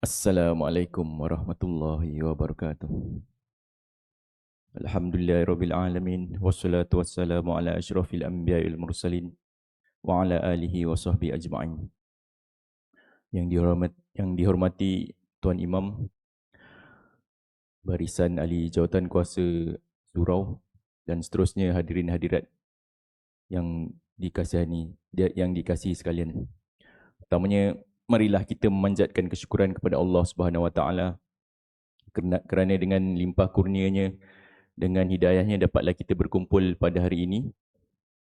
Assalamualaikum warahmatullahi wabarakatuh. Alhamdulillahirabbil alamin wassalatu wassalamu ala asyrafil anbiya'il mursalin wa ala alihi wa sahbihi ajma'in. Yang dihormati Tuan Imam Barisan Ahli Jawatan Kuasa Surau dan seterusnya hadirin hadirat yang dikasihi sekalian. Pertamanya, marilah kita memanjatkan kesyukuran kepada Allah Subhanahu Wa Taala kerana dengan limpah kurnianya, dengan hidayahnya dapatlah kita berkumpul pada hari ini.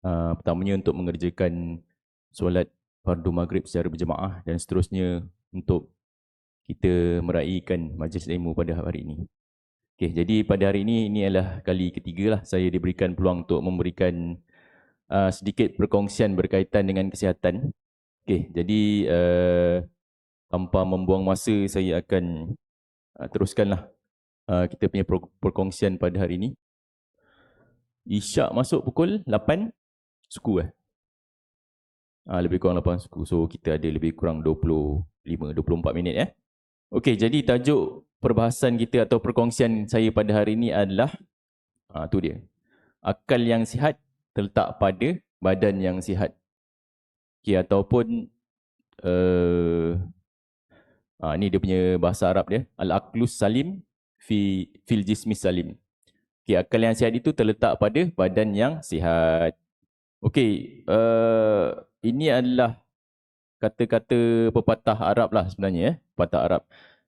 Pertamanya untuk mengerjakan solat fardu maghrib secara berjemaah dan seterusnya untuk kita meraihkan majlis ilmu pada hari ini. Okay, jadi pada hari ini adalah kali ketiga lah saya diberikan peluang untuk memberikan sedikit perkongsian berkaitan dengan kesihatan. Okay, jadi tanpa membuang masa saya akan teruskanlah kita punya perkongsian pada hari ini. Isyak masuk pukul 8 suku lebih kurang 8 suku. So kita ada lebih kurang 25-24 minit Okey, jadi tajuk perbahasan kita atau perkongsian saya pada hari ini adalah tu dia. Akal yang sihat terletak pada badan yang sihat. Okey, ataupun ni dia punya bahasa Arab dia, al-aqlus salim fil jismis salim. Okey, akal yang sihat itu terletak pada badan yang sihat. Okey, ini adalah kata-kata pepatah Arab lah sebenarnya pepatah Arab.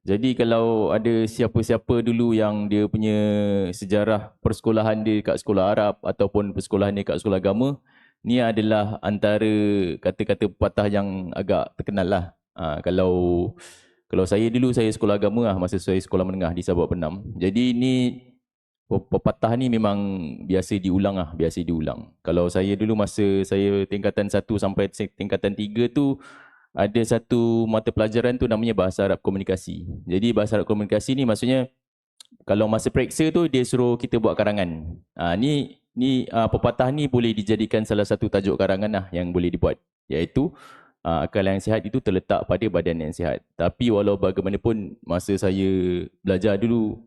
Jadi kalau ada siapa-siapa dulu yang dia punya sejarah persekolahan dia kat sekolah Arab ataupun persekolahan dia kat sekolah agama, ni adalah antara kata-kata pepatah yang agak terkenal lah. Kalau saya dulu, saya sekolah agama lah masa saya sekolah menengah di Sabak Penam. Jadi ni pepatah ni memang biasa diulang. Kalau saya dulu masa saya tingkatan 1 sampai tingkatan 3 tu, ada satu mata pelajaran tu namanya Bahasa Arab Komunikasi. Jadi Bahasa Arab Komunikasi ni maksudnya kalau masa periksa tu dia suruh kita buat karangan. Pepatah ni boleh dijadikan salah satu tajuk karangan lah yang boleh dibuat, iaitu akal yang sihat itu terletak pada badan yang sihat. Tapi walau bagaimanapun masa saya belajar dulu,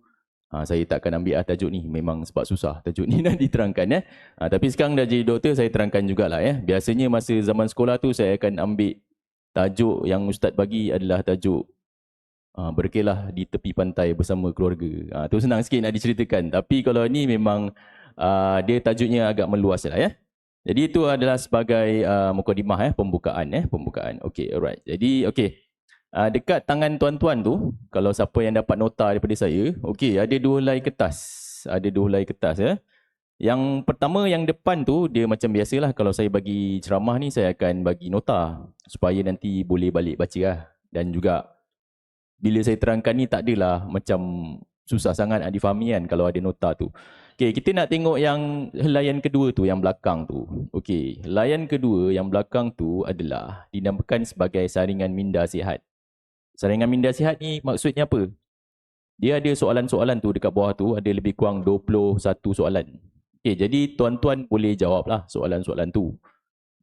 saya takkan ambil tajuk ni, memang sebab susah tajuk ni nak diterangkan Tapi sekarang dah jadi doktor, saya terangkan jugalah Biasanya masa zaman sekolah tu saya akan ambil tajuk yang ustaz bagi adalah tajuk berkelah di tepi pantai bersama keluarga. Tu senang sikit nak diceritakan. Tapi kalau ni memang dia tajuknya agak meluas lah Jadi itu adalah sebagai mukadimah pembukaan. Okey, alright. Jadi okey. Dekat tangan tuan-tuan tu, kalau siapa yang dapat nota daripada saya, okey, ada dua helai kertas. Yang pertama, yang depan tu, dia macam biasalah kalau saya bagi ceramah ni, saya akan bagi nota supaya nanti boleh balik baca lah. Dan juga bila saya terangkan ni tak adalah macam susah sangat nak difahami kan kalau ada nota tu. Okey, kita nak tengok yang helaian kedua tu, yang belakang tu. Okey, helaian kedua yang belakang tu adalah dinamakan sebagai saringan minda sihat. Saringan minda sihat ni maksudnya apa? Dia ada soalan-soalan tu dekat bawah tu, ada lebih kurang 21 soalan. Okey, jadi tuan-tuan boleh jawablah soalan-soalan tu.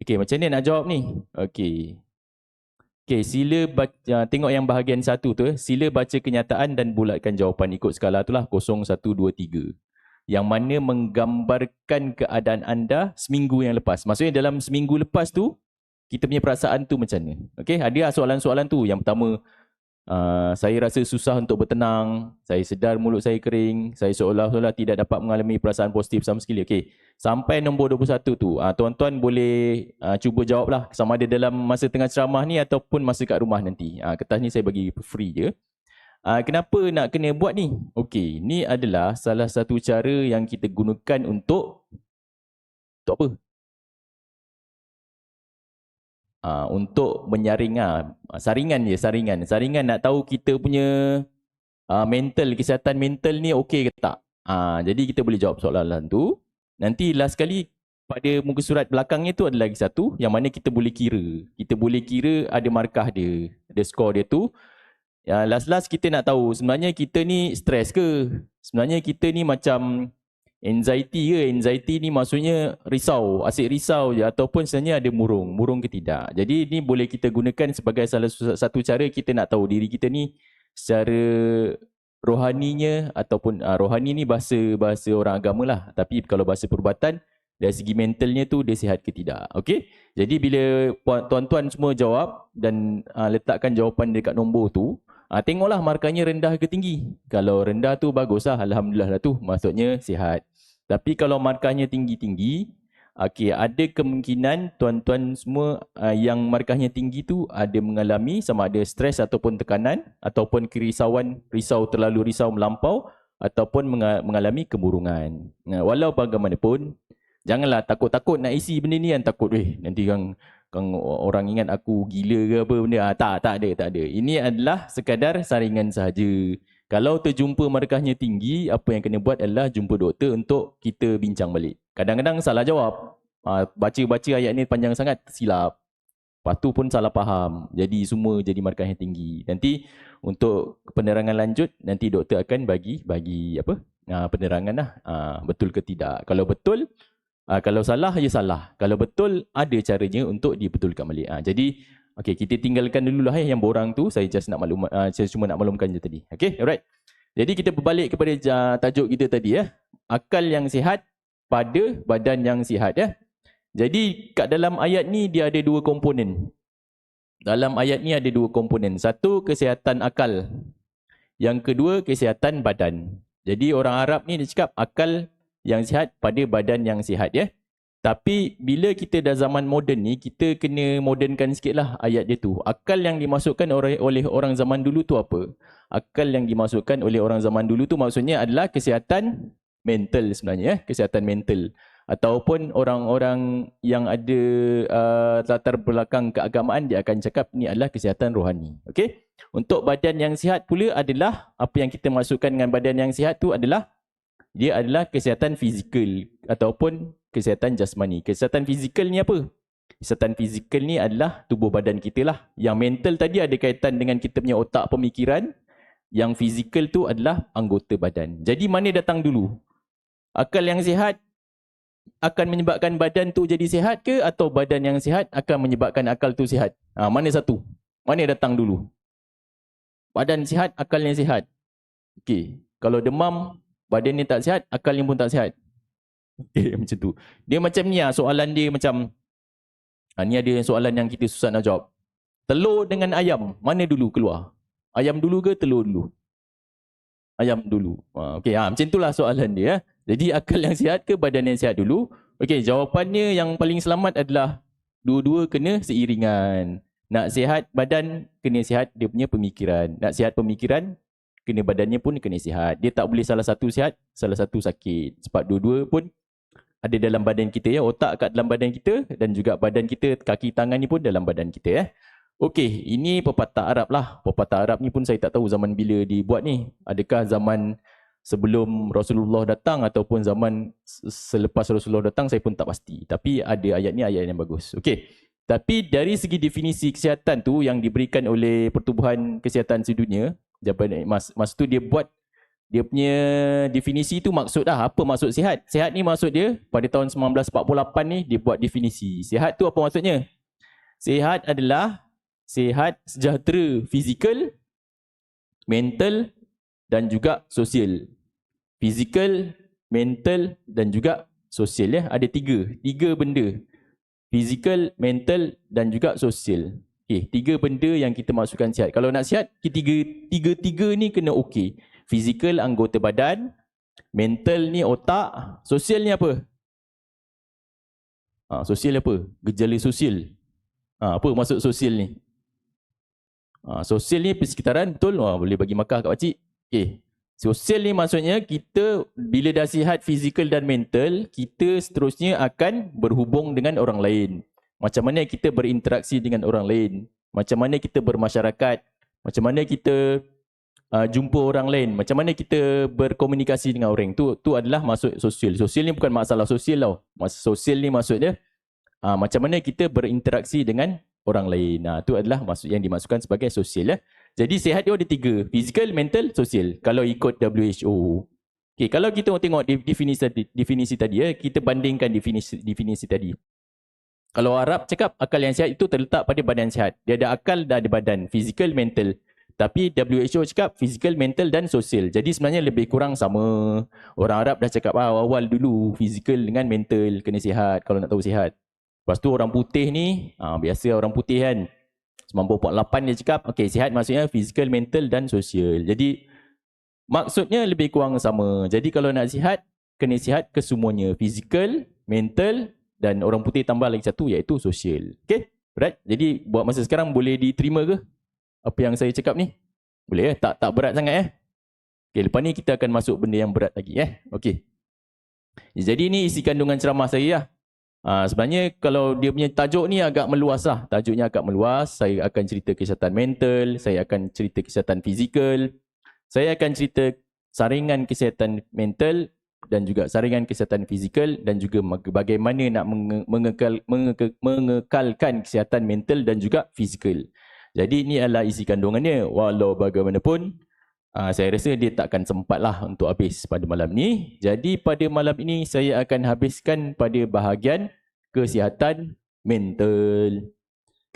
Okey, macam ni nak jawab ni? Okey. Okey, sila baca, tengok yang bahagian satu tu. Sila baca kenyataan dan bulatkan jawapan ikut skala tu lah, 0, 1, 2, 3. Yang mana menggambarkan keadaan anda seminggu yang lepas. Maksudnya dalam seminggu lepas tu, kita punya perasaan tu macam mana? Okey, ada soalan-soalan tu. Yang pertama, saya rasa susah untuk bertenang, saya sedar mulut saya kering, saya seolah-olah tidak dapat mengalami perasaan positif sama sekali. Okey, sampai nombor 21 tu, tuan-tuan boleh cuba jawablah sama ada dalam masa tengah ceramah ni ataupun masa kat rumah nanti. Kertas ni saya bagi free je. Kenapa nak kena buat ni? Okey, ni adalah salah satu cara yang kita gunakan untuk apa? Untuk menyaring saringan je, saringan nak tahu kita punya mental, kesihatan mental ni okey ke tak. Jadi kita boleh jawab soalan tu. Nanti last kali pada muka surat belakangnya tu ada lagi satu yang mana kita boleh kira. Kita boleh kira ada markah dia, ada skor dia tu. Last kita nak tahu sebenarnya kita ni stres ke? Sebenarnya kita ni macam anxiety ke? Anxiety ni maksudnya risau, asyik risau je ataupun sebenarnya ada murung ke tidak. Jadi ni boleh kita gunakan sebagai salah satu cara kita nak tahu diri kita ni secara rohaninya ataupun rohani ni bahasa orang agama lah, tapi kalau bahasa perubatan dari segi mentalnya tu dia sihat ke tidak. Okey, jadi bila tuan-tuan semua jawab dan letakkan jawapan dekat nombor tu, tengoklah markahnya rendah ke tinggi. Kalau rendah tu baguslah, alhamdulillah lah tu, maksudnya sihat. Tapi kalau markahnya tinggi-tinggi, okey, ada kemungkinan tuan-tuan semua yang markahnya tinggi tu ada mengalami sama ada stres ataupun tekanan ataupun kerisauan, terlalu risau melampau ataupun mengalami kemurungan. Walau bagaimanapun, janganlah takut-takut nak isi benda ni kan, takut nanti kang orang ingat aku gila ke apa benda. Tak ada. Ini adalah sekadar saringan sahaja. Kalau terjumpa markahnya tinggi, apa yang kena buat adalah jumpa doktor untuk kita bincang balik. Kadang-kadang salah jawab. Baca-baca ayat ni panjang sangat, silap. Lepas tu pun salah faham. Jadi semua jadi markahnya tinggi. Nanti untuk penerangan lanjut, nanti doktor akan bagi apa? Penerangan lah. Betul ke tidak. Kalau betul, kalau salah, ya salah. Kalau betul, ada caranya untuk dibetulkan balik. Jadi, okay, kita tinggalkan dululah yang borang tu. Saya just nak saya cuma nak maklumkan je tadi. Okay, alright. Jadi kita berbalik kepada tajuk kita tadi ya. Akal yang sihat pada badan yang sihat ya. Jadi kat dalam ayat ni dia ada dua komponen. Dalam ayat ni ada dua komponen. Satu, kesihatan akal. Yang kedua, kesihatan badan. Jadi orang Arab ni dia cakap akal yang sihat pada badan yang sihat ya. Tapi bila kita dah zaman moden ni, kita kena modernkan sikit lah ayat dia tu. Akal yang dimasukkan oleh orang zaman dulu tu apa? Akal yang dimasukkan oleh orang zaman dulu tu maksudnya adalah kesihatan mental sebenarnya ya. Kesihatan mental. Ataupun orang-orang yang ada latar belakang keagamaan, dia akan cakap ni adalah kesihatan rohani. Okay? Untuk badan yang sihat pula adalah, apa yang kita masukkan dengan badan yang sihat tu adalah, dia adalah kesihatan fizikal ataupun kesihatan jasmani. Kesihatan fizikal ni apa? Kesihatan fizikal ni adalah tubuh badan kita lah. Yang mental tadi ada kaitan dengan kita punya otak pemikiran. Yang fizikal tu adalah anggota badan. Jadi mana datang dulu? Akal yang sihat akan menyebabkan badan tu jadi sihat ke, atau badan yang sihat akan menyebabkan akal tu sihat? Mana satu? Mana datang dulu? Badan sihat, akalnya sihat. Okey, kalau demam, badan ni tak sihat, akalnya pun tak sihat. Okay, macam tu. Dia macam ni soalan dia macam, ni ada soalan yang kita susah nak jawab. Telur dengan ayam, mana dulu keluar? Ayam dulu ke telur dulu? Ayam dulu. Okey, macam itulah soalan dia. Jadi akal yang sihat ke badan yang sihat dulu? Okey, jawapannya yang paling selamat adalah dua-dua kena seiringan. Nak sihat badan, kena sihat dia punya pemikiran. Nak sihat pemikiran, kena badannya pun kena sihat. Dia tak boleh salah satu sihat, salah satu sakit. Sebab dua-dua pun ada dalam badan kita ya. Otak kat dalam badan kita dan juga badan kita, kaki tangan ni pun dalam badan kita ya. Okey, ini pepatah Arab lah. Pepatah Arab ni pun saya tak tahu zaman bila dibuat ni. Adakah zaman sebelum Rasulullah datang ataupun zaman selepas Rasulullah datang, saya pun tak pasti. Tapi ada ayat ni, ayat yang bagus. Okey. Tapi dari segi definisi kesihatan tu yang diberikan oleh Pertubuhan Kesihatan Sedunia, masa tu dia buat dia punya definisi tu, maksud dah apa maksud sihat? Sihat ni maksud dia pada tahun 1948 ni dia buat definisi. Sihat tu apa maksudnya? Sihat adalah sihat sejahtera fizikal, mental dan juga sosial. Fizikal, mental dan juga sosial ya. Ada tiga benda. Fizikal, mental dan juga sosial. Okey, tiga benda yang kita masukkan sihat. Kalau nak sihat, tiga ni kena okey. Fizikal anggota badan, mental ni otak, sosial ni apa? Sosial apa? Gejala sosial. Apa maksud sosial ni? Sosial ni persekitaran, betul? Boleh bagi markah kat pakcik. Okay. Sosial ni maksudnya kita bila dah sihat fizikal dan mental, kita seterusnya akan berhubung dengan orang lain. Macam mana kita berinteraksi dengan orang lain. Macam mana kita bermasyarakat. Macam mana kita jumpa orang lain. Macam mana kita berkomunikasi dengan orang. Tu adalah maksud sosial. Sosial ni bukan masalah sosial tau. Sosial ni maksudnya macam mana kita berinteraksi dengan orang lain. Itu adalah maksud yang dimasukkan sebagai sosial ya. Jadi sihat dia ada tiga, fizikal, mental, sosial. Kalau ikut WHO. Okay, kalau kita tengok definisi tadi ya, kita bandingkan definisi tadi. Kalau Arab cakap akal yang sihat itu terletak pada badan sihat. Dia ada akal dan ada badan, fizikal, mental. Tapi WHO cakap physical, mental dan sosial. Jadi sebenarnya lebih kurang sama. Orang Arab dah cakap awal dulu physical dengan mental kena sihat kalau nak tahu sihat. Lepas tu orang putih ni, biasa orang putih kan. 1948 dia cakap, okay, sihat maksudnya physical, mental dan sosial. Jadi maksudnya lebih kurang sama. Jadi kalau nak sihat, kena sihat kesemuanya. Physical, mental dan orang putih tambah lagi satu iaitu sosial. Okay? Right? Jadi buat masa sekarang boleh diterima ke apa yang saya cakap ni? Boleh tak berat sangat Okay, lepas ni kita akan masuk benda yang berat lagi Okay. Jadi ni isi kandungan ceramah saya lah. Sebenarnya kalau dia punya tajuk ni agak meluas lah. Tajuknya agak meluas. Saya akan cerita kesihatan mental, saya akan cerita kesihatan fizikal, saya akan cerita saringan kesihatan mental dan juga saringan kesihatan fizikal dan juga bagaimana nak mengekalkan kesihatan mental dan juga fizikal. Jadi ini adalah isi kandungannya. Walau bagaimanapun, saya rasa dia takkan sempat lah untuk habis pada malam ni. Jadi pada malam ini saya akan habiskan pada bahagian kesihatan mental.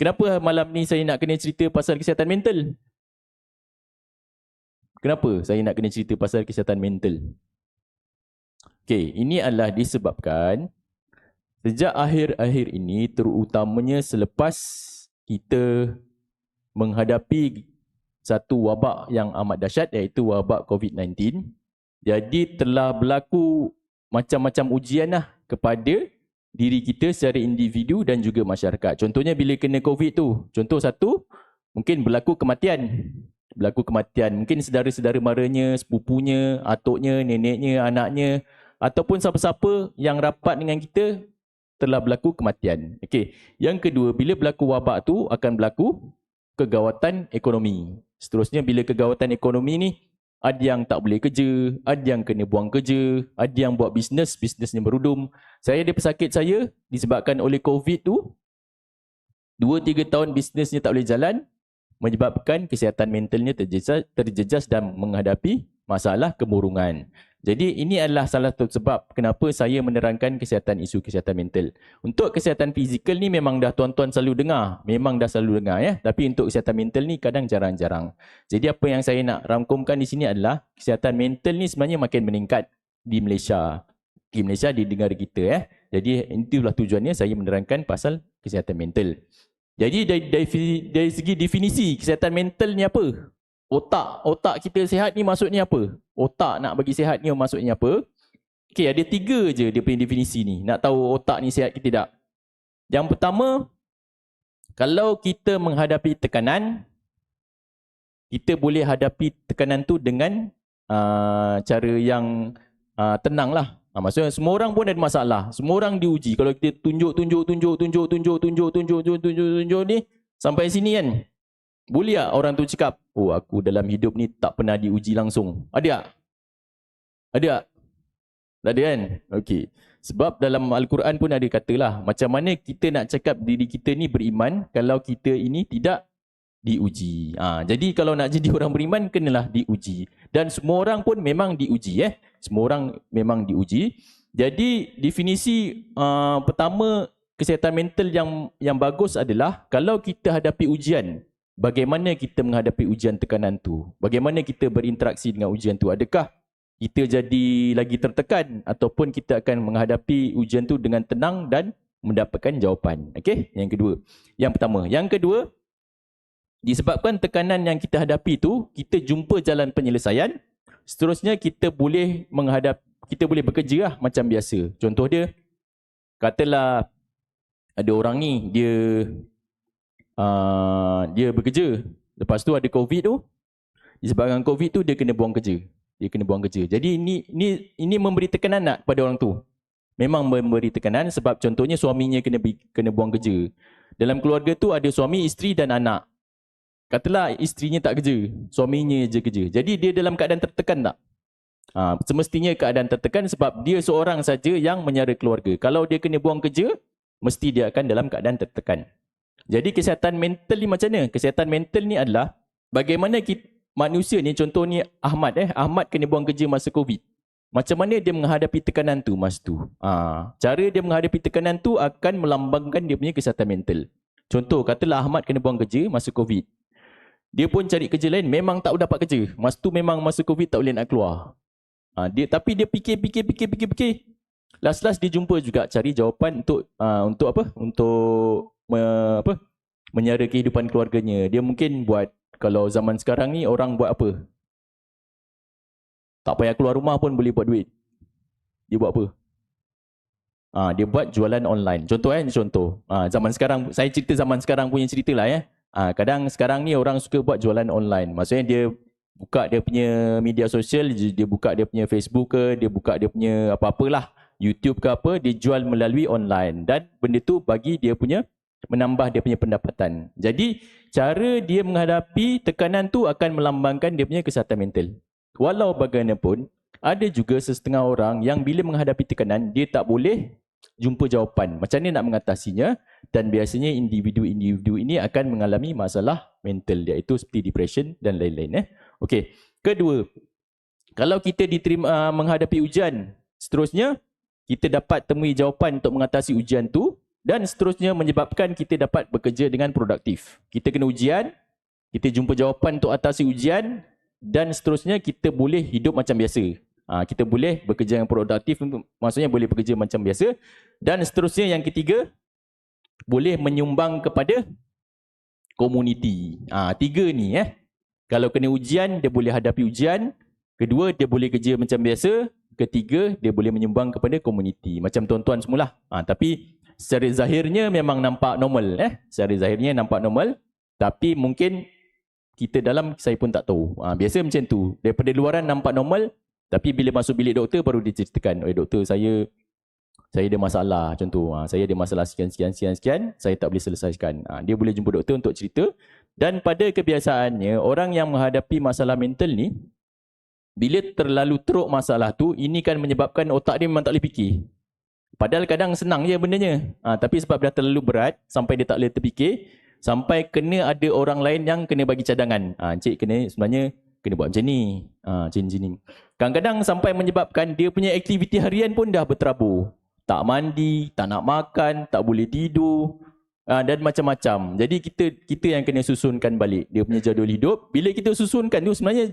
Kenapa malam ni saya nak kena cerita pasal kesihatan mental? Kenapa saya nak kena cerita pasal kesihatan mental? Okey, ini adalah disebabkan sejak akhir-akhir ini, terutamanya selepas kita menghadapi satu wabak yang amat dahsyat iaitu wabak COVID-19. Jadi telah berlaku macam-macam ujian lah kepada diri kita secara individu dan juga masyarakat. Contohnya bila kena COVID tu, contoh satu, mungkin berlaku kematian. Mungkin saudara-saudara maranya, sepupunya, atuknya, neneknya, anaknya ataupun siapa-siapa yang rapat dengan kita telah berlaku kematian. Okey. Yang kedua, bila berlaku wabak tu akan berlaku kegawatan ekonomi. Seterusnya bila kegawatan ekonomi ni, ada yang tak boleh kerja, ada yang kena buang kerja, ada yang buat bisnesnya berudum. Saya ada pesakit saya disebabkan oleh COVID tu, 2-3 tahun bisnesnya tak boleh jalan, menyebabkan kesihatan mentalnya terjejas dan menghadapi masalah kemurungan. Jadi ini adalah salah satu sebab kenapa saya menerangkan isu kesihatan mental. Untuk kesihatan fizikal ni memang dah tuan-tuan selalu dengar. Tapi untuk kesihatan mental ni kadang jarang-jarang. Jadi apa yang saya nak rangkumkan di sini adalah kesihatan mental ni sebenarnya makin meningkat di Malaysia. Di Malaysia, di negara kita. Jadi itulah tujuannya saya menerangkan pasal kesihatan mental. Jadi dari segi definisi kesihatan mental ni apa? Otak kita sihat ni maksudnya apa? Otak nak bagi sihat ni maksudnya apa? Okey, ada 3 je dia punya definisi ni. Nak tahu otak ni sihat ke tidak? Yang pertama, kalau kita menghadapi tekanan, kita boleh hadapi tekanan tu dengan cara yang tenang lah. Maksudnya semua orang pun ada masalah. Semua orang diuji. Kalau kita tunjuk ni sampai sini kan. Boleh tak orang tu cakap, oh aku dalam hidup ni tak pernah diuji langsung. Ada tak? Ada tak? Tak ada kan? Okey. Sebab dalam Al-Quran pun ada katalah, macam mana kita nak cakap diri kita ni beriman kalau kita ini tidak diuji. Jadi kalau nak jadi orang beriman, kenalah diuji. Dan semua orang pun memang diuji. Semua orang memang diuji. Jadi definisi pertama kesihatan mental yang bagus adalah kalau kita hadapi ujian, bagaimana kita menghadapi ujian tekanan tu? Bagaimana kita berinteraksi dengan ujian tu? Adakah kita jadi lagi tertekan ataupun kita akan menghadapi ujian tu dengan tenang dan mendapatkan jawapan? Okey, yang kedua. Yang pertama. Yang kedua, disebabkan tekanan yang kita hadapi tu, kita jumpa jalan penyelesaian. Seterusnya kita boleh bekerja lah macam biasa. Contoh dia, katalah ada orang ni dia bekerja. Lepas tu ada COVID tu. Disebabkan COVID tu dia kena buang kerja. Jadi ini memberi tekanan tak kepada orang tu? Memang memberi tekanan sebab contohnya suaminya kena buang kerja. Dalam keluarga tu ada suami, isteri dan anak. Katalah isterinya tak kerja, suaminya je kerja. Jadi dia dalam keadaan tertekan tak? Semestinya keadaan tertekan sebab dia seorang saja yang menyara keluarga. Kalau dia kena buang kerja, mesti dia akan dalam keadaan tertekan. Jadi kesihatan mental ni macam mana? Kesihatan mental ni adalah bagaimana manusia ni, contohnya Ahmad Ahmad kena buang kerja masa COVID. Macam mana dia menghadapi tekanan tu masa tu? Cara dia menghadapi tekanan tu akan melambangkan dia punya kesihatan mental. Contoh, katalah Ahmad kena buang kerja masa COVID. Dia pun cari kerja lain, memang tak dapat kerja. Masa tu memang masa COVID tak boleh nak keluar. Tapi dia fikir. Last dia jumpa juga cari jawapan untuk apa? Untuk menyara kehidupan keluarganya. Dia mungkin buat, kalau zaman sekarang ni orang buat apa? Tak payah keluar rumah pun boleh buat duit. Dia buat apa? Dia buat jualan online. Contoh. Zaman sekarang, saya cerita zaman sekarang punya cerita lah ya. Kadang sekarang ni orang suka buat jualan online. Maksudnya dia buka dia punya media sosial, dia buka dia punya Facebook ke, dia buka dia punya apa-apalah, YouTube ke apa, dia jual melalui online. Dan benda tu bagi dia punya, menambah dia punya pendapatan. Jadi, cara dia menghadapi tekanan tu akan melambangkan dia punya kesihatan mental. Walau bagaimanapun, ada juga setengah orang yang bila menghadapi tekanan, dia tak boleh jumpa jawapan. Macam mana nak mengatasinya, dan biasanya individu-individu ini akan mengalami masalah mental, iaitu seperti depression dan lain-lain. Okey. Kedua, kalau kita diterima menghadapi ujian, seterusnya kita dapat temui jawapan untuk mengatasi ujian tu, dan seterusnya menyebabkan kita dapat bekerja dengan produktif. Kita kena ujian, kita jumpa jawapan untuk atasi ujian, dan seterusnya kita boleh hidup macam biasa. Kita boleh bekerja yang produktif, maksudnya boleh bekerja macam biasa. Dan seterusnya yang ketiga, boleh menyumbang kepada komuniti. Tiga ni Kalau kena ujian, dia boleh hadapi ujian. Kedua, dia boleh kerja macam biasa. Ketiga, dia boleh menyumbang kepada komuniti. Macam tuan-tuan semualah. Tapi secara zahirnya memang nampak normal. Secara zahirnya nampak normal. Tapi mungkin kita dalam, saya pun tak tahu. Biasa macam tu. Daripada luaran nampak normal. Tapi bila masuk bilik doktor baru diceritakan, doktor saya ada masalah macam tu. Saya ada masalah sekian, saya tak boleh selesaikan. Dia boleh jumpa doktor untuk cerita. Dan pada kebiasaannya, orang yang menghadapi masalah mental ni, bila terlalu teruk masalah tu, ini kan menyebabkan otak dia memang tak boleh fikir. Padahal kadang senang je bendanya. Tapi sebab dah terlalu berat, sampai dia tak boleh terfikir, sampai kena ada orang lain yang kena bagi cadangan. Encik sebenarnya kena buat macam ni. Macam ni. Kadang-kadang sampai menyebabkan dia punya aktiviti harian pun dah berterabur. Tak mandi, tak nak makan, tak boleh tidur, dan macam-macam. Jadi kita yang kena susunkan balik dia punya jadual hidup. Bila kita susunkan tu sebenarnya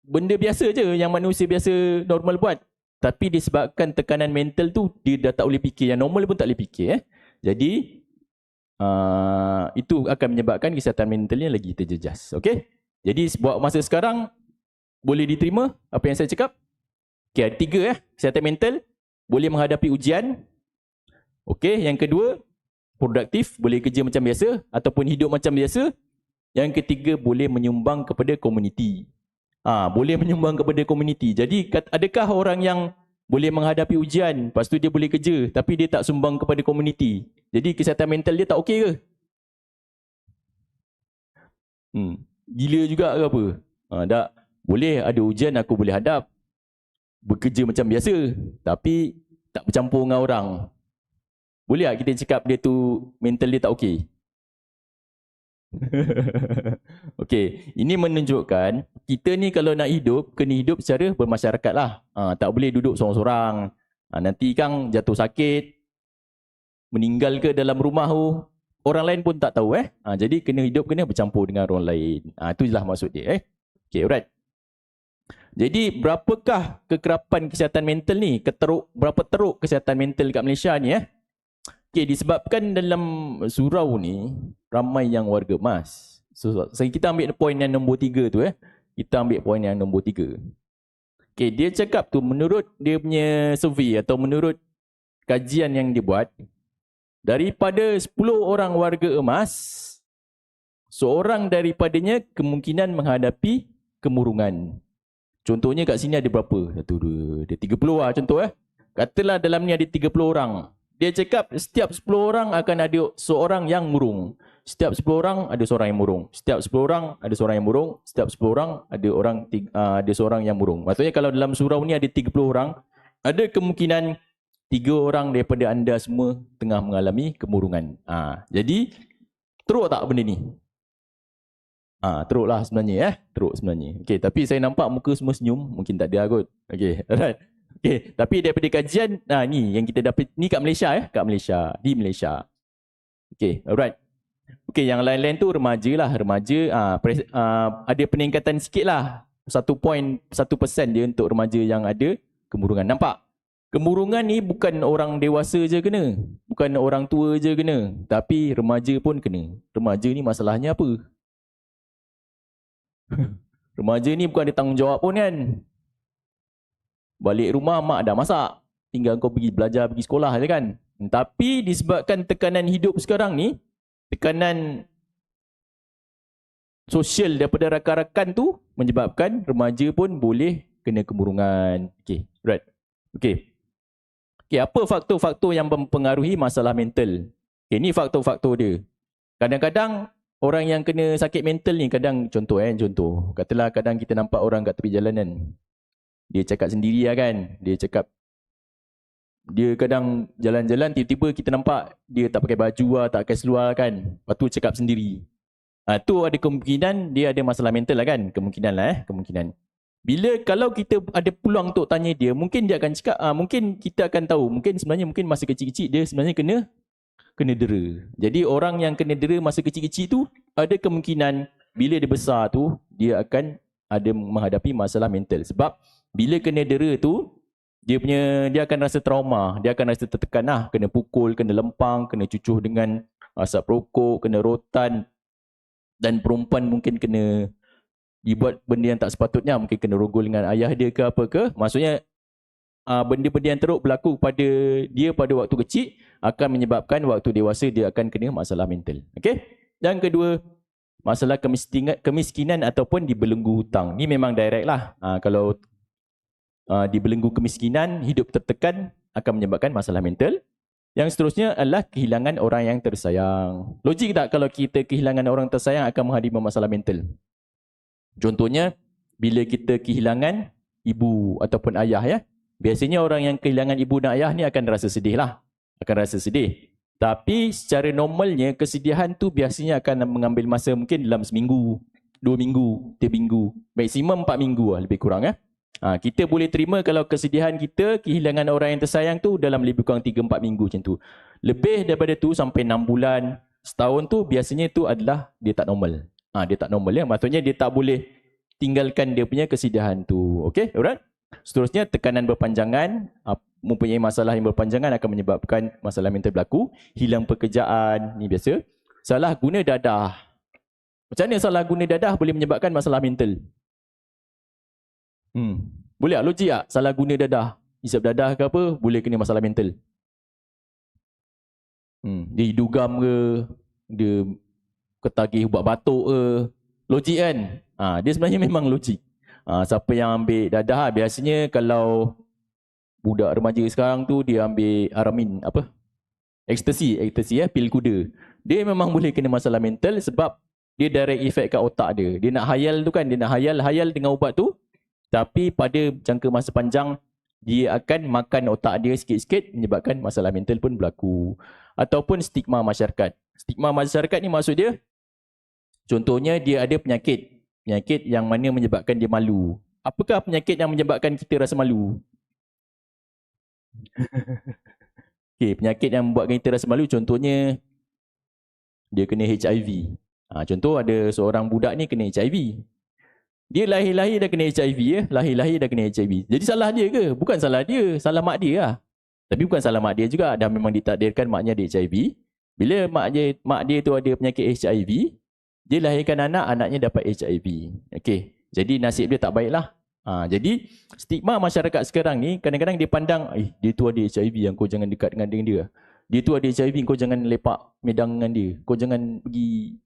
benda biasa je yang manusia biasa normal buat. Tapi disebabkan tekanan mental tu, dia dah tak boleh fikir. Yang normal pun tak boleh fikir. Jadi itu akan menyebabkan kesihatan mentalnya lagi terjejas. Okay? Jadi buat masa sekarang, boleh diterima apa yang saya cakap? Okay, ada tiga kesihatan mental. Boleh menghadapi ujian. Okay, yang kedua, produktif, boleh kerja macam biasa ataupun hidup macam biasa. Yang ketiga, boleh menyumbang kepada komuniti. Boleh menyumbang kepada komuniti. Jadi, adakah orang yang boleh menghadapi ujian, lepas tu dia boleh kerja, tapi dia tak sumbang kepada komuniti? Jadi, kesihatan mental dia tak okey ke? Gila juga ke apa? Tak. Boleh ada ujian, aku boleh hadap. Bekerja macam biasa, tapi tak bercampur dengan orang. Boleh tak kita cakap dia tu mental dia tak okey? Okey, ini menunjukkan kita ni kalau nak hidup, kena hidup secara bermasyarakat lah. Tak boleh duduk sorang-sorang. Nanti kan jatuh sakit, meninggal ke dalam rumah tu, orang lain pun tak tahu. Jadi kena hidup, kena bercampur dengan orang lain. Itulah maksud dia. Okey, alright. Jadi berapakah kekerapan kesihatan mental ni? Berapa teruk kesihatan mental kat Malaysia ni? Okay, disebabkan dalam surau ni ramai yang warga emas. So kita ambil poin yang nombor 3 tu. Kita ambil poin yang nombor 3. Okay, dia cakap tu menurut dia punya survey atau menurut kajian yang dia buat, daripada 10 orang warga emas, seorang daripadanya kemungkinan menghadapi kemurungan. Contohnya kat sini ada berapa? 1, 2, ada 30 lah contoh. Katalah dalam ni ada 30 orang. Dia cakap setiap 10 orang akan ada seorang yang murung. Setiap 10 orang ada seorang yang murung. Setiap 10 orang ada seorang yang murung. Setiap 10 orang ada seorang yang murung. Maksudnya kalau dalam surau ni ada 30 orang, ada kemungkinan 3 orang daripada anda semua tengah mengalami kemurungan. Jadi teruk tak benda ni? Teruk lah sebenarnya. Teruk sebenarnya. Okay, tapi saya nampak muka semua senyum. Mungkin tak ada kot. Okay, alright. Okay, tapi daripada kajian, ni yang kita dapat, ni kat Malaysia. Kat Malaysia. Di Malaysia. Okay, alright. Okey, yang lain-lain tu remaja lah. Remaja ada peningkatan sikit lah. 1.1% dia untuk remaja yang ada kemurungan. Nampak? Kemurungan ni bukan orang dewasa je kena. Bukan orang tua je kena. Tapi remaja pun kena. Remaja ni masalahnya apa? Remaja ni bukan ada tanggungjawab pun kan. Balik rumah mak dah masak. Tinggal kau pergi belajar, pergi sekolah je kan. Tapi disebabkan tekanan hidup sekarang ni, tekanan sosial daripada rakan-rakan tu menyebabkan remaja pun boleh kena kemurungan. Okey, right. Okey. Okey, apa faktor-faktor yang mempengaruhi masalah mental? Okey, ni faktor-faktor dia. Kadang-kadang orang yang kena sakit mental ni contoh. Katalah kadang kita nampak orang kat tepi jalanan. Dia cakap sendiri lah kan. Dia kadang jalan-jalan tiba-tiba kita nampak dia tak pakai baju lah, tak pakai seluar kan. Lepas tu cakap sendiri. Tu ada kemungkinan dia ada masalah mental lah kan. Kemungkinan. Kalau kita ada peluang untuk tanya dia, mungkin dia akan cakap, mungkin kita akan tahu, mungkin masa kecil-kecil dia sebenarnya kena dera. Jadi orang yang kena dera masa kecil-kecil tu, ada kemungkinan bila dia besar tu, dia akan ada menghadapi masalah mental. Sebab bila kena dera tu, dia akan rasa trauma, dia akan rasa tertekan lah, kena pukul, kena lempang, kena cucuh dengan asap rokok, kena rotan, dan perempuan mungkin kena dibuat benda yang tak sepatutnya, mungkin kena rogol dengan ayah dia ke apa ke. Maksudnya benda-benda yang teruk berlaku pada dia pada waktu kecil akan menyebabkan waktu dewasa dia akan kena masalah mental. Okey? Yang kedua, masalah kemiskinan ataupun dibelenggu hutang. Ni memang direct lah. Kalau dibelenggu kemiskinan, hidup tertekan akan menyebabkan masalah mental. Yang seterusnya adalah kehilangan orang yang tersayang. Logik tak kalau kita kehilangan orang tersayang akan menghadapi masalah mental? Contohnya, bila kita kehilangan ibu ataupun ayah ya. Biasanya orang yang kehilangan ibu dan ayah ni akan rasa sedih lah. Tapi secara normalnya kesedihan tu biasanya akan mengambil masa mungkin dalam seminggu, 2 minggu, 3 minggu. Maksimum 4 minggu lah lebih kurang ya. Kita boleh terima kalau kesedihan kita kehilangan orang yang tersayang tu dalam lebih kurang 3-4 minggu macam tu. Lebih daripada tu sampai 6 bulan, setahun tu biasanya tu adalah dia tak normal. Dia tak normal ya. Maksudnya dia tak boleh tinggalkan dia punya kesedihan tu. Okay, alright? Seterusnya tekanan berpanjangan, mempunyai masalah yang berpanjangan akan menyebabkan masalah mental berlaku. Hilang pekerjaan, ni biasa. Salah guna dadah. Macam mana salah guna dadah boleh menyebabkan masalah mental? Boleh tak? Logik tak? Salah guna dadah. Isap dadah ke apa, boleh kena masalah mental. Dia hidugam ke, dia ketagih ubat batuk ke. Logik kan? Dia sebenarnya memang logik. Siapa yang ambil dadah, biasanya kalau budak remaja sekarang tu, dia ambil aramin, ekstasi ya, pil kuda. Dia memang boleh kena masalah mental sebab dia direct effect kat otak dia. Dia nak hayal tu kan, dia nak hayal dengan ubat tu. Tapi pada jangka masa panjang, dia akan makan otak dia sikit-sikit menyebabkan masalah mental pun berlaku. Ataupun stigma masyarakat. Stigma masyarakat ni maksud dia, contohnya dia ada penyakit. Penyakit yang mana menyebabkan dia malu. Apakah penyakit yang menyebabkan kita rasa malu? Penyakit yang membuatkan kita rasa malu, contohnya dia kena HIV. Contoh ada seorang budak ni kena HIV. Dia lahir-lahir dah kena HIV ya. Lahir-lahir dah kena HIV. Jadi salah dia ke? Bukan salah dia. Salah mak dia lah. Tapi bukan salah mak dia juga. Dah memang ditakdirkan maknya ada HIV. Bila mak dia tu ada penyakit HIV, dia lahirkan anak, anaknya dapat HIV. Okey. Jadi nasib dia tak baik lah. Jadi stigma masyarakat sekarang ni, kadang-kadang dia pandang, dia tu ada HIV yang kau jangan dekat dengan dia. Dia tu ada HIV, kau jangan lepak medang dengan dia. Kau jangan pergi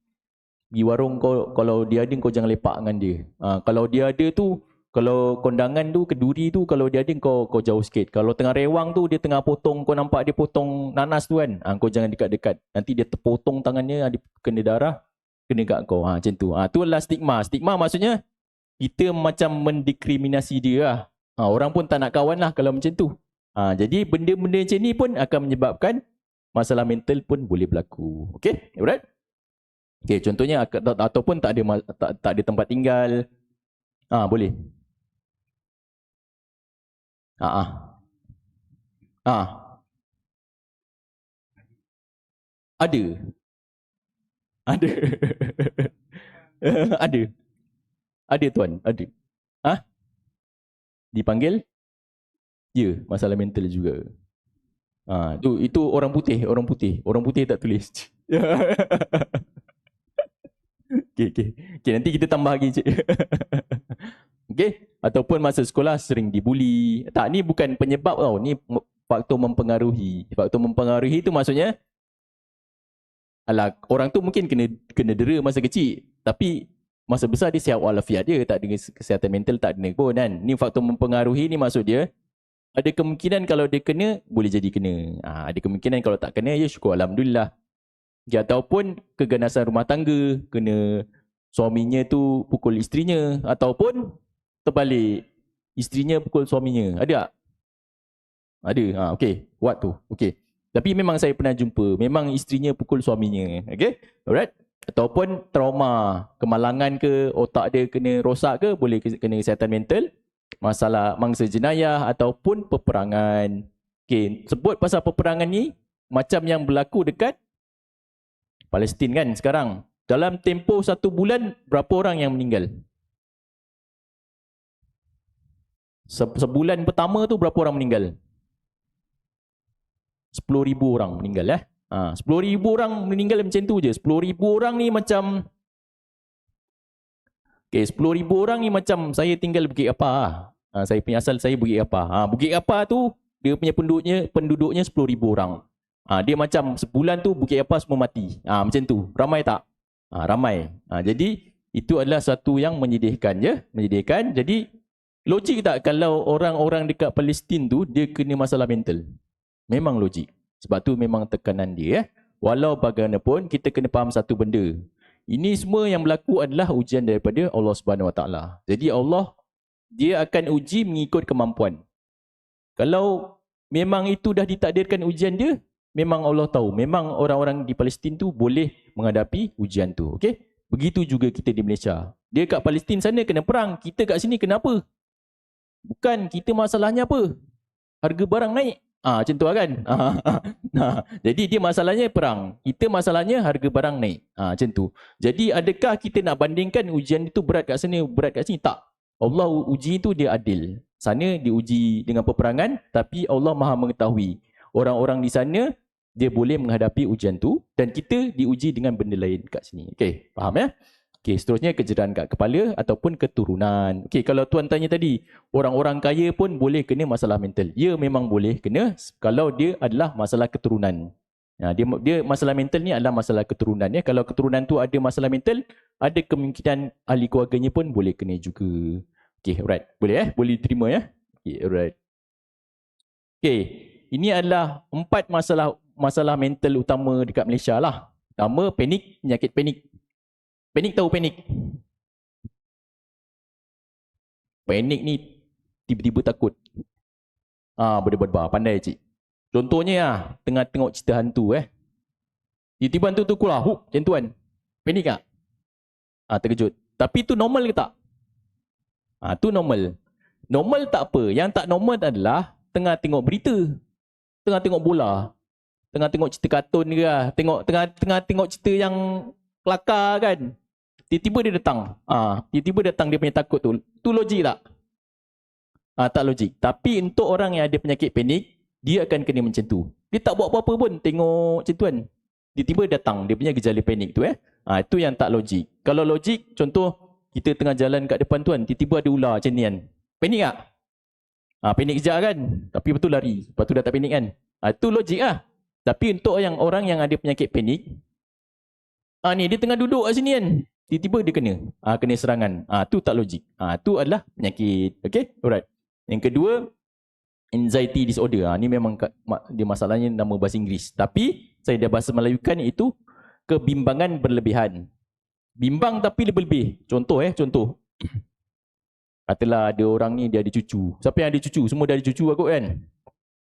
warung, kalau dia ada kau jangan lepak dengan dia. Kalau dia ada tu, kalau kondangan tu, keduri tu, kalau dia ada kau jauh sikit. Kalau tengah rewang tu, dia tengah potong, kau nampak dia potong nanas tu kan, kau jangan dekat-dekat. Nanti dia terpotong tangannya, dia kena darah, kena kat kau. Macam tu. Tu adalah stigma. Stigma maksudnya kita macam mendiskriminasi dia lah. Orang pun tak nak kawan lah kalau macam tu. Jadi benda-benda macam ni pun akan menyebabkan masalah mental pun boleh berlaku. Okay, alright? Okay, contohnya ataupun tak ada tempat tinggal. Boleh. Ada. Ada. Ada. Ada tuan, ada. Ah, dipanggil? Ya, masalah mental juga. Itu orang putih, orang putih. Orang putih tak tulis. Okey, okey. Okey, nanti kita tambah lagi, cik. Okey, ataupun masa sekolah sering dibuli. Tak, ni bukan penyebab tau. Ni faktor mempengaruhi. Faktor mempengaruhi tu maksudnya alah, orang tu mungkin kena dera masa kecil, tapi masa besar dia sihat walafiat dia, tak ada kesihatan mental tak ada pun kan. Ni faktor mempengaruhi ni maksud dia ada kemungkinan kalau dia kena boleh jadi kena. Ada kemungkinan kalau tak kena ya syukur alhamdulillah. Ataupun keganasan rumah tangga, kena suaminya tu pukul isterinya ataupun terbalik, isterinya pukul suaminya. Ada tak? Ada. Okey. What tu? Okey. Tapi memang saya pernah jumpa, memang isterinya pukul suaminya. Okey? Alright? Ataupun trauma, kemalangan ke, otak dia kena rosak ke, boleh kena kesihatan mental, masalah mangsa jenayah ataupun peperangan. Okey, sebut pasal peperangan ni macam yang berlaku dekat Palestin kan sekarang. Dalam tempoh 1 bulan, berapa orang yang meninggal? Sebulan pertama tu berapa orang meninggal? 10,000 orang meninggal 10,000 orang meninggal macam tu je. 10,000 orang ni macam 10,000 orang ni macam saya tinggal Bukit Kapar. Saya punya asal saya Bukit Kapar. Bukit Kapar tu dia punya penduduknya 10,000 orang. Dia macam sebulan tu Bukit Kapar semua mati. Macam tu. Ramai tak? Ramai. Jadi itu adalah satu yang menyedihkan je, menyedihkan. Jadi logik tak kalau orang-orang dekat Palestin tu dia kena masalah mental? Memang logik. Sebab tu memang tekanan dia. Walau bagaimanapun kita kena faham satu benda. Ini semua yang berlaku adalah ujian daripada Allah Subhanahu Wa Taala. Jadi Allah dia akan uji mengikut kemampuan. Kalau memang itu dah ditakdirkan ujian dia, memang Allah tahu. Memang orang-orang di Palestin tu boleh menghadapi ujian tu. Okey? Begitu juga kita di Malaysia. Dia kat Palestin sana kena perang. Kita kat sini kenapa? Bukan kita masalahnya apa? Harga barang naik. Macam tu lah kan. Jadi dia masalahnya perang. Kita masalahnya harga barang naik. Macam tu. Jadi adakah kita nak bandingkan ujian itu berat kat sana, berat kat sini? Tak. Allah uji itu dia adil. Sana diuji dengan peperangan, tapi Allah maha mengetahui. Orang-orang di sana, dia boleh menghadapi ujian tu dan kita diuji dengan benda lain kat sini. Okey, faham ya? Okey, seterusnya kejeran kat kepala ataupun keturunan. Okey, kalau tuan tanya tadi, orang-orang kaya pun boleh kena masalah mental. Ya, memang boleh kena kalau dia adalah masalah keturunan. Dia masalah mental ni adalah masalah keturunan ya. Kalau keturunan tu ada masalah mental, ada kemungkinan ahli keluarganya pun boleh kena juga. Okey, alright. Boleh boleh terima ya. Okey, alright. Okey, ini adalah 4 masalah mental utama dekat Malaysia lah. Pertama, panik, penyakit panik. Panik tahu panik? Panik ni tiba-tiba takut. Berdebar-debar. Pandai cik. Contohnya tengah tengok cerita hantu tiba-tiba hantu tu keluar. Macam tu kan. Panik tak? Terkejut. Tapi tu normal ke tak? Tu normal. Normal tak apa. Yang tak normal adalah tengah tengok berita. Tengah tengok bola. Tengah tengok cerita kartun ke lah. Tengah tengok cerita yang kelakar kan. Tiba-tiba dia datang. Tiba-tiba datang dia punya takut tu. Tu logik tak? Tak logik. Tapi untuk orang yang ada penyakit panik, dia akan kena macam tu. Dia tak buat apa-apa pun tengok macam tu kan. Tiba-tiba datang dia punya gejala panik tu itu yang tak logik. Kalau logik, contoh kita tengah jalan kat depan tu kan, tiba-tiba ada ular macam ni kan. Panik tak? Panik kejap kan. Tapi lepas tu lari. Lepas tu dah tak panik kan. Itu logik lah. Tapi untuk orang yang ada penyakit panik, ni dia tengah duduk kat sini kan. Tiba-tiba dia kena serangan. Tu tak logik. Tu adalah penyakit. Okay? Alright. Yang kedua, anxiety disorder. Ni memang dia masalahnya nama bahasa Inggeris. Tapi saya dah bahasa Melayukan iaitu kebimbangan berlebihan. Bimbang tapi lebih-lebih. Contoh. Katalah ada orang ni dia ada cucu. Siapa yang ada cucu? Semua dah ada cucu aku kan.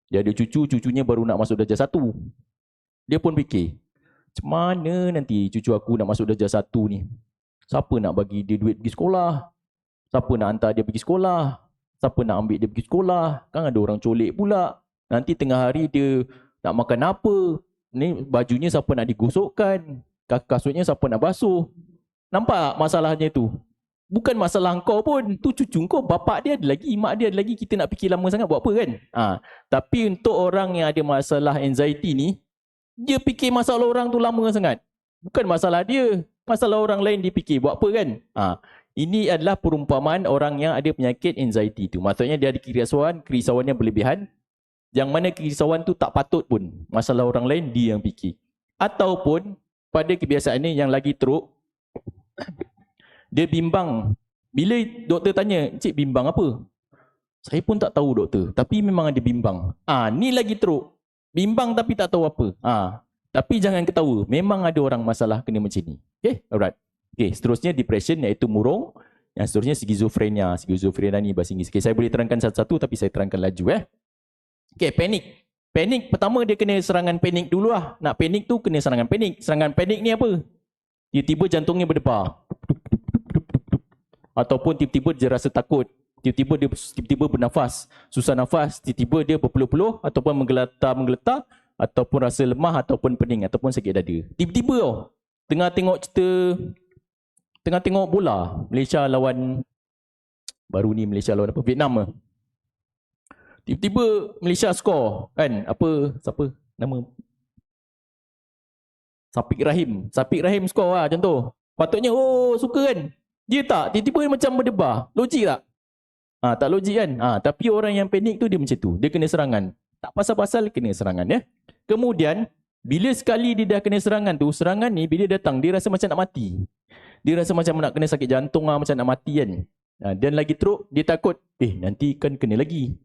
Dia ada cucu, cucunya baru nak masuk darjah 1. Dia pun fikir, macam mana nanti cucu aku nak masuk darjah 1 ni? Siapa nak bagi dia duit pergi sekolah? Siapa nak hantar dia pergi sekolah? Siapa nak ambil dia pergi sekolah? Kan ada orang colik pula. Nanti tengah hari dia nak makan apa? Ni bajunya siapa nak digosokkan? kasutnya siapa nak basuh. Nampak masalahnya tu? Bukan masalah kau pun, tu cucu kau, bapak dia ada lagi, mak dia ada lagi, kita nak fikir lama sangat buat apa kan? Tapi untuk orang yang ada masalah anxiety ni, dia fikir masalah orang tu lama sangat. Bukan masalah dia, masalah orang lain dia fikir buat apa kan? Ini adalah perumpamaan orang yang ada penyakit anxiety tu. Maksudnya dia ada kerisauan yang berlebihan, yang mana kerisauan tu tak patut pun. Masalah orang lain dia yang fikir. Ataupun pada kebiasaan ni yang lagi teruk, dia bimbang. Bila doktor tanya, "Cik bimbang apa?" "Saya pun tak tahu doktor, tapi memang ada bimbang." Ni lagi teruk. Bimbang tapi tak tahu apa. Tapi jangan ketawa, memang ada orang masalah kena macam ni. Okay, alright. Okay, seterusnya depression iaitu murung. Yang seterusnya skizofrenia. Skizofrenia ni bahasa Inggeris. Okay, saya boleh terangkan satu-satu tapi saya terangkan laju. Okay, panik. Panik pertama dia kena serangan panik dulu lah. Nak panik tu kena serangan panik. Serangan panik ni apa? Tiba-tiba jantungnya berdebar. Ataupun tiba-tiba dia rasa takut. Tiba-tiba bernafas. Susah nafas. Tiba-tiba dia berpeluh-peluh. Ataupun menggeletar. Ataupun rasa lemah. Ataupun pening. Ataupun sakit dada. Tiba-tiba tau. Tengah tengok bola. Malaysia lawan. Baru ni Malaysia lawan apa? Vietnam lah. Tiba-tiba Malaysia skor. Kan? Apa? Siapa? Nama? Safiq Rahim skor lah contoh. Patutnya suka kan? Dia tak. Tiba-tiba macam berdebar. Logik tak? Tak logik kan? Tapi orang yang panik tu dia macam tu. Dia kena serangan. Tak pasal-pasal kena serangan ya. Kemudian bila sekali dia dah kena serangan tu, serangan ni bila datang dia rasa macam nak mati. Dia rasa macam nak kena sakit jantung lah, macam nak mati kan. Dan lagi teruk dia takut nanti kan kena lagi.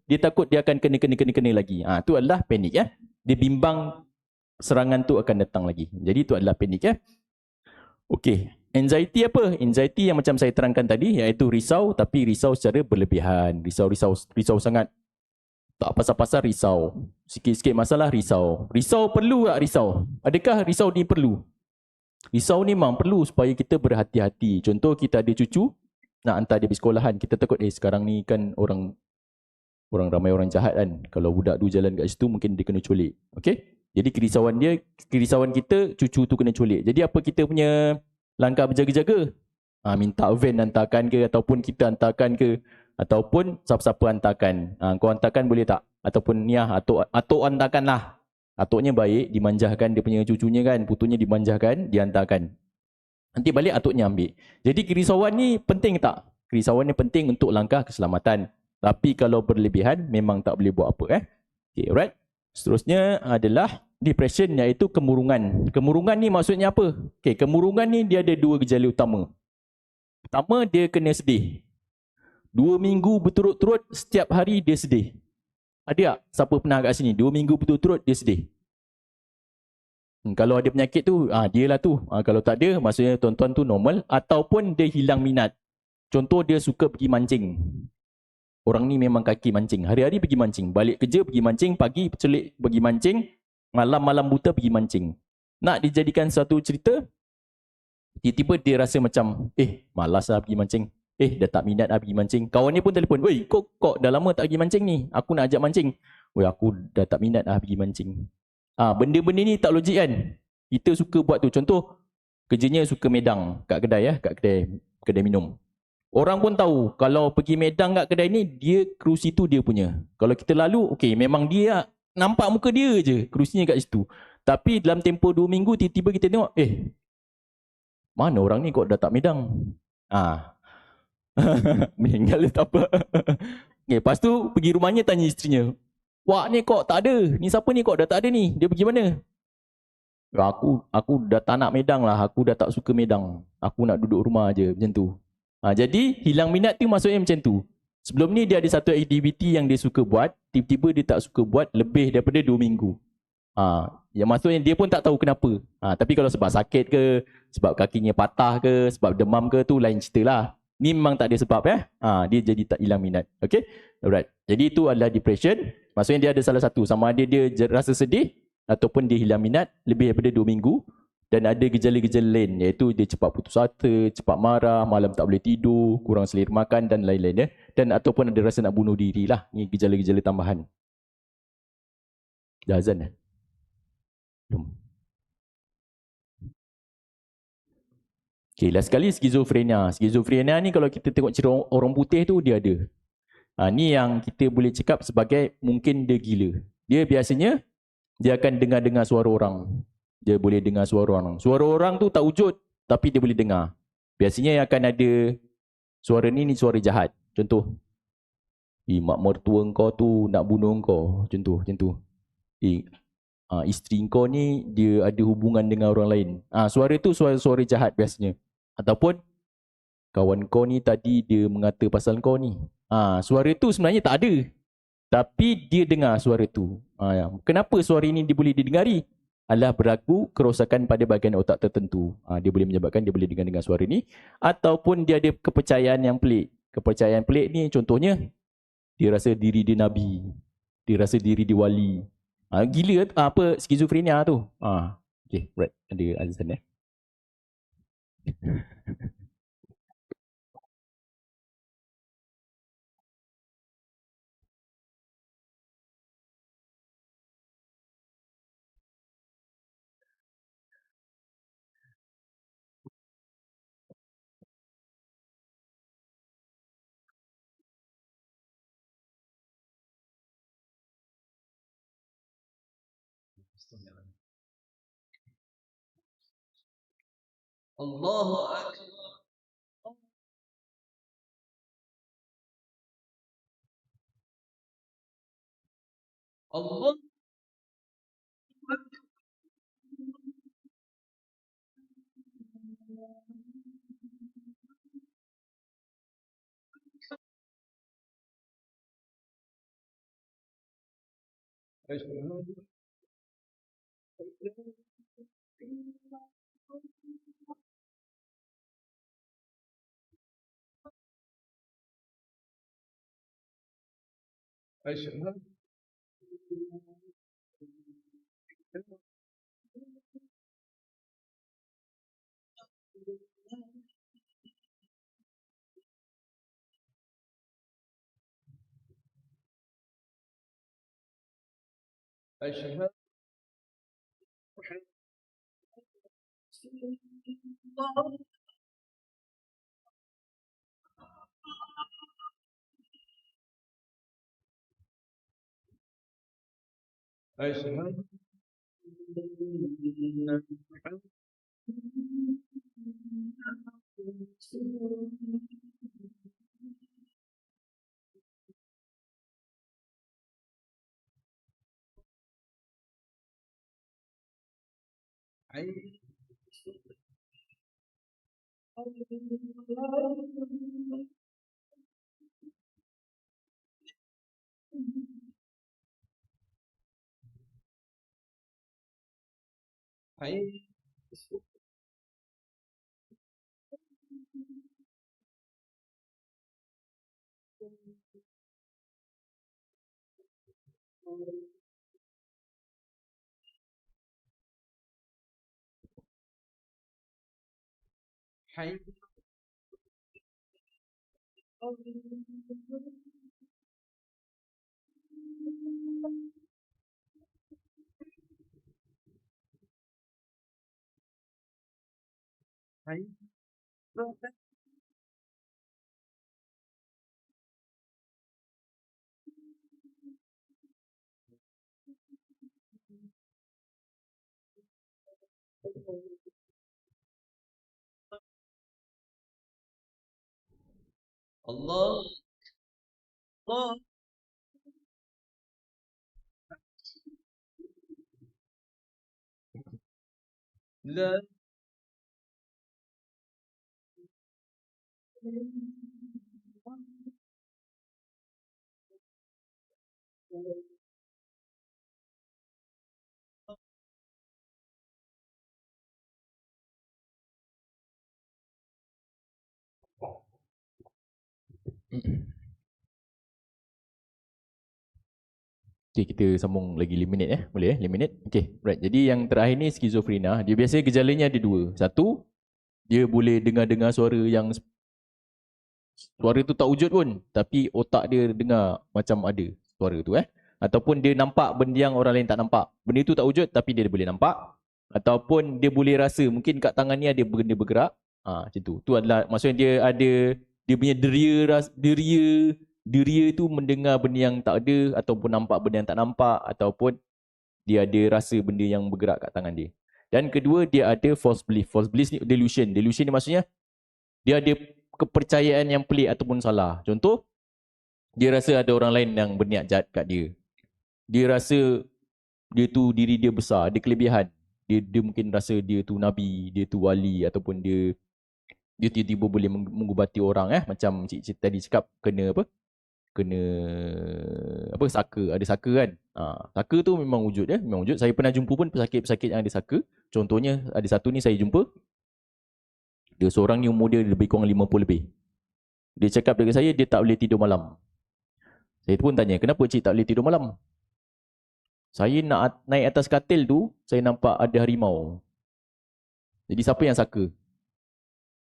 Dia takut dia akan kena lagi. Tu adalah panik ya. Dia bimbang serangan tu akan datang lagi. Jadi itu adalah panik ya. Okey. Anxiety apa? Anxiety yang macam saya terangkan tadi iaitu risau, tapi risau secara berlebihan. Risau sangat. Tak pasal-pasal risau. Sikit-sikit masalah risau. Risau perlu tak risau? Adakah risau ni perlu? Risau ni memang perlu supaya kita berhati-hati. Contoh kita ada cucu nak hantar dia pergi sekolahan. Kita takut sekarang ni kan orang ramai orang jahat kan. Kalau budak tu jalan kat situ mungkin dia kena culik. Okey? Jadi kerisauan kita cucu tu kena culik. Jadi apa kita punya langkah berjaga-jaga? Minta van hantarkan ke, ataupun kita hantarkan ke, ataupun siapa-siapa hantarkan. Kau hantarkan boleh tak? Ataupun atuk hantarkan lah. Atuknya baik, dimanjahkan dia punya cucunya kan, putunya dimanjahkan, dihantarkan. Nanti balik atuknya ambil. Jadi kerisauan ni penting tak? Kerisauan ni penting untuk langkah keselamatan. Tapi kalau berlebihan memang tak boleh buat apa Okay, alright. Seterusnya adalah depression iaitu kemurungan. Kemurungan ni maksudnya apa? Okay, kemurungan ni dia ada dua gejala utama. Pertama, dia kena sedih. 2 minggu berturut-turut setiap hari dia sedih. Ada tak siapa pernah kat sini 2 minggu berturut-turut dia sedih? Kalau ada penyakit tu, dia lah tu. Kalau tak ada, maksudnya tuan-tuan tu normal. Ataupun dia hilang minat. Contoh dia suka pergi mancing. Orang ni memang kaki mancing. Hari-hari pergi mancing. Balik kerja pergi mancing. Pagi celik pergi mancing. Malam-malam buta pergi mancing. Nak dijadikan satu cerita, tiba-tiba dia rasa macam, malas lah pergi mancing. Dah tak minat lah pergi mancing. Kawan dia pun telefon, "Woi, kok dah lama tak pergi mancing ni? Aku nak ajak mancing." "Woi, aku dah tak minat lah pergi mancing." Benda-benda ni tak logik kan? Kita suka buat tu. Contoh, kerjanya suka medang kat kedai kat kedai minum. Orang pun tahu kalau pergi medang kat kedai ni, dia kerusi tu dia punya. Kalau kita lalu, memang dia nampak muka dia je, kerusinya kat situ. Tapi dalam tempoh 2 minggu, tiba-tiba kita tengok, mana orang ni kok dah tak medang? Meninggal dia tak apa. Lepas tu pergi rumahnya tanya isterinya, "Wak ni kok tak ada? Ni siapa ni kok dah tak ada ni? Dia pergi mana?" Aku dah tak nak medang lah. Aku dah tak suka medang. Aku nak duduk rumah je macam tu. Jadi hilang minat tu maksudnya macam tu. Sebelum ni dia ada satu aktiviti yang dia suka buat, tiba-tiba dia tak suka buat lebih daripada 2 minggu. Yang maksudnya dia pun tak tahu kenapa. Tapi kalau sebab sakit ke, sebab kakinya patah ke, sebab demam ke, tu lain cerita lah. Ni memang tak ada sebab dia jadi tak hilang minat. Okay, alright. Jadi itu adalah depression. Maksudnya dia ada salah satu, sama ada dia rasa sedih ataupun dia hilang minat lebih daripada 2 minggu. Dan ada gejala-gejala lain, iaitu dia cepat putus asa, cepat marah, malam tak boleh tidur, kurang selera makan dan lain-lain Dan ataupun ada rasa nak bunuh diri lah. Ni gejala-gejala tambahan. Dah azan belum? Okay, last sekali skizofrenia. Skizofrenia ni kalau kita tengok cerita orang putih tu dia ada. Ni yang kita boleh cakap sebagai mungkin dia gila. Dia biasanya dia akan dengar-dengar suara orang. Dia boleh dengar suara orang. Suara orang tu tak wujud tapi dia boleh dengar. Biasanya akan ada suara ni suara jahat. Contoh, mak mertua kau tu nak bunuh kau. Contoh macam tu. Isteri kau ni dia ada hubungan dengan orang lain. Suara tu suara jahat biasanya. Ataupun kawan kau ni tadi dia mengata pasal kau ni. Suara tu sebenarnya tak ada. Tapi dia dengar suara tu. Kenapa suara ini dia boleh didengari? Adalah berlaku kerosakan pada bahagian otak tertentu. Dia boleh menyebabkan dia boleh dengar suara ni. Ataupun dia ada kepercayaan yang pelik. Kepercayaan pelik ni contohnya, dia rasa diri dia Nabi. Dia rasa diri dia wali. Gila apa skizofrenia tu. Okay, right. Ada azan Allahu Akbar. Allah. أشهد أشهد أشهد الله الله لا Okay, kita sambung lagi 5 minit Boleh 5 minit? Okay, right. Jadi yang terakhir ni skizofrenia. Dia biasanya gejalanya ada dua. Satu, dia boleh dengar-dengar suara yang suara tu tak wujud pun. Tapi otak dia dengar macam ada suara tu Ataupun dia nampak benda yang orang lain tak nampak. Benda tu tak wujud tapi dia boleh nampak. Ataupun dia boleh rasa mungkin kat tangan ni ada benda bergerak. Macam tu. Tu adalah maksudnya dia punya deria tu mendengar benda yang tak ada ataupun nampak benda yang tak nampak ataupun dia ada rasa benda yang bergerak kat tangan dia. Dan kedua, dia ada false belief. False belief ni delusion. Delusion ni maksudnya dia ada kepercayaan yang pelik ataupun salah. Contoh, dia rasa ada orang lain yang berniat jahat kat dia. Dia rasa diri dia besar, ada kelebihan. Dia mungkin rasa dia tu nabi, dia tu wali ataupun dia tiba-tiba boleh mengubati orang macam cik tadi cakap kena saka, ada saka kan. Saka tu memang wujud memang wujud. Saya pernah jumpa pun pesakit-pesakit yang ada saka. Contohnya ada satu ni saya jumpa. Dia seorang ni umur dia lebih kurang 50 lebih. Dia cakap dengan saya dia tak boleh tidur malam. Saya pun tanya, kenapa cik tak boleh tidur malam? Saya nak naik atas katil tu, saya nampak ada harimau. Jadi siapa yang saka?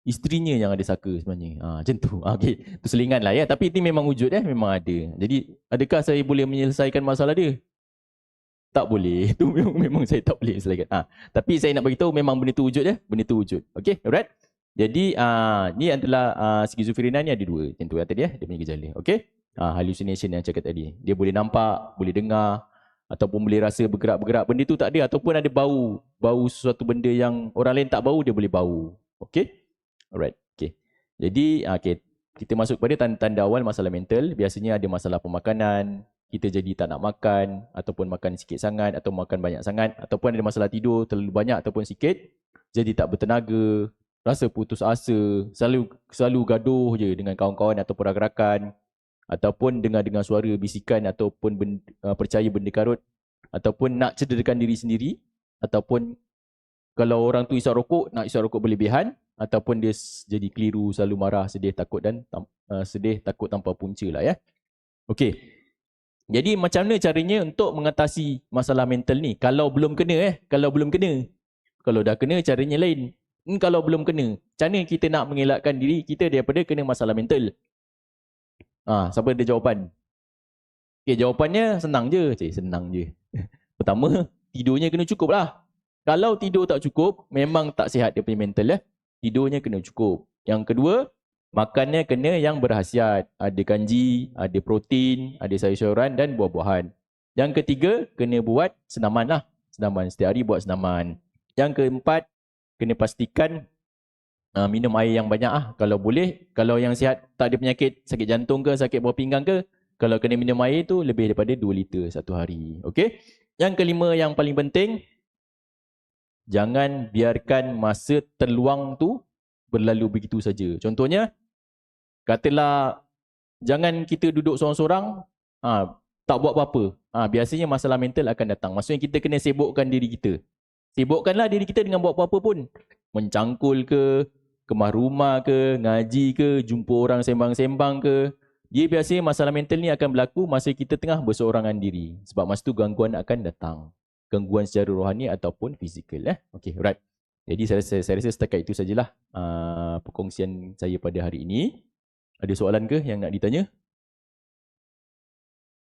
Isterinya yang ada saka sebenarnya. Macam tu. Okay. Tu selingan lah Tapi ini memang wujud memang ada. Jadi adakah saya boleh menyelesaikan masalah dia? Tak boleh. Itu memang saya tak boleh selesaikan. Tapi saya nak beritahu memang benda tu wujud Benda tu wujud. Okay, alright. Jadi ni adalah skizofrenia ni ada dua. Macam tu tadi dia punya gejala. Okay. Hallucination yang cakap tadi. Dia boleh nampak, boleh dengar ataupun boleh rasa bergerak-bergerak. Benda tu tak ada ataupun ada bau. Bau sesuatu benda yang orang lain tak bau, dia boleh bau. Okay. Alright. Okay. Jadi kita masuk pada tanda awal masalah mental. Biasanya ada masalah pemakanan. Kita jadi tak nak makan ataupun makan sikit sangat atau makan banyak sangat ataupun ada masalah tidur terlalu banyak ataupun sikit. Jadi tak bertenaga, rasa putus asa, selalu gaduh je dengan kawan-kawan ataupun rakan-rakan ataupun dengar suara bisikan ataupun percaya benda karut ataupun nak cederakan diri sendiri ataupun kalau orang tu isap rokok, nak isap rokok berlebihan ataupun dia jadi keliru, selalu marah, sedih, takut dan sedih, takut tanpa punca lah Okey. Jadi macam mana caranya untuk mengatasi masalah mental ni? Kalau belum kena kalau belum kena. Kalau dah kena caranya lain. Kalau belum kena, macam mana kita nak mengelakkan diri kita daripada kena masalah mental? Siapa ada jawapan? Okey, jawapannya senang je. Senang je. Pertama, tidurnya kena cukup lah. Kalau tidur tak cukup, memang tak sihat dia punya mental Tidurnya kena cukup. Yang kedua, makannya kena yang berkhasiat. Ada kanji, ada protein, ada sayur-sayuran dan buah-buahan. Yang ketiga, kena buat senaman lah. Senaman, setiap hari buat senaman. Yang keempat, kena pastikan minum air yang banyak Kalau boleh, kalau yang sihat tak ada penyakit, sakit jantung ke, sakit buah pinggang ke, kalau kena minum air tu lebih daripada 2 liter satu hari. Okey? Yang kelima yang paling penting, jangan biarkan masa terluang tu berlalu begitu saja. Contohnya, katalah jangan kita duduk seorang-seorang, tak buat apa-apa. Biasanya masalah mental akan datang. Maksudnya kita kena sibukkan diri kita. Sibukkanlah diri kita dengan buat apa-apa pun. Mencangkul ke, kemah rumah ke, ngaji ke, jumpa orang sembang-sembang ke. Dia biasanya masalah mental ni akan berlaku masa kita tengah berseorangan diri. Sebab masa tu gangguan akan datang. Gangguan secara rohani ataupun fizikal. Okey, right. Jadi saya rasa setakat itu sajalah perkongsian saya pada hari ini. Ada soalan ke yang nak ditanya?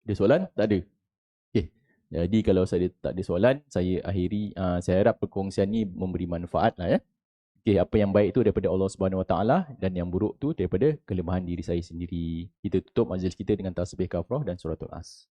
Ada soalan? Tak ada? Okey. Jadi kalau saya tak ada soalan, saya akhiri. Saya harap perkongsian ni memberi manfaat lah Okey, apa yang baik itu daripada Allah Subhanahu Wa Taala dan yang buruk tu daripada kelemahan diri saya sendiri. Kita tutup majlis kita dengan tasbih kafrah dan suratul As.